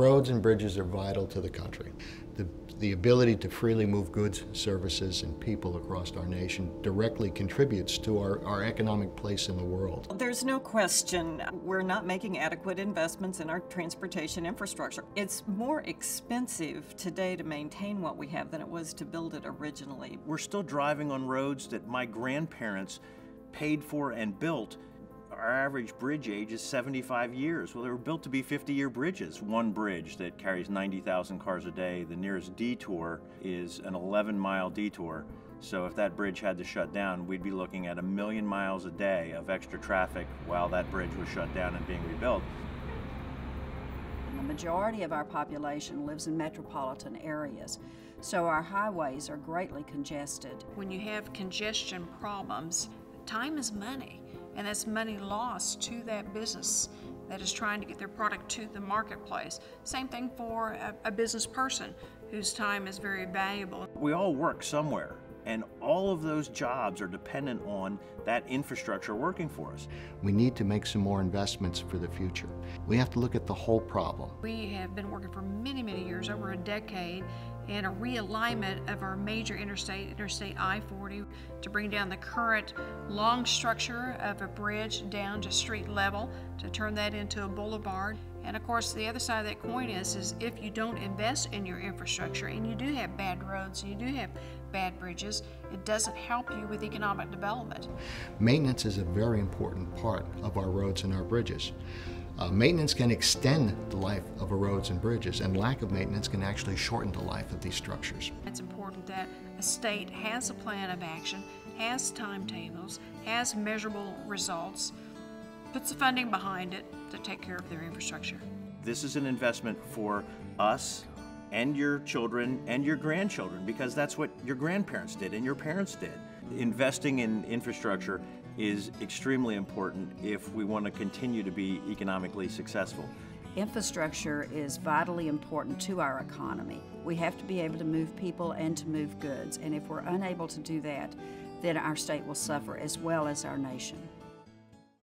Roads and bridges are vital to the country. The ability to freely move goods, services, and people across our nation directly contributes to our economic place in the world. There's no question we're not making adequate investments in our transportation infrastructure. It's more expensive today to maintain what we have than it was to build it originally. We're still driving on roads that my grandparents paid for and built. Our average bridge age is 75 years. Well, they were built to be 50-year bridges. One bridge that carries 90,000 cars a day. The nearest detour is an 11-mile detour. So if that bridge had to shut down, we'd be looking at 1 million miles a day of extra traffic while that bridge was shut down and being rebuilt. The majority of our population lives in metropolitan areas, so our highways are greatly congested. When you have congestion problems, time is money. And that's money lost to that business that is trying to get their product to the marketplace. Same thing for a business person whose time is very valuable. We all work somewhere, and all of those jobs are dependent on that infrastructure working for us. We need to make some more investments for the future. We have to look at the whole problem. We have been working for many, many years, over a decade, in a realignment of our major Interstate I-40 to bring down the current long structure of a bridge down to street level, to turn that into a boulevard. And of course, the other side of that coin is if you don't invest in your infrastructure and you do have bad roads and you do have bad bridges, it doesn't help you with economic development. Maintenance is a very important part of our roads and our bridges. Maintenance can extend the life of our roads and bridges, and lack of maintenance can actually shorten the life of these structures. It's important that a state has a plan of action, has timetables, has measurable results, puts the funding behind it to take care of their infrastructure. This is an investment for us and your children and your grandchildren, because that's what your grandparents did and your parents did. Investing in infrastructure is extremely important if we want to continue to be economically successful. Infrastructure is vitally important to our economy. We have to be able to move people and to move goods, and if we're unable to do that, then our state will suffer as well as our nation.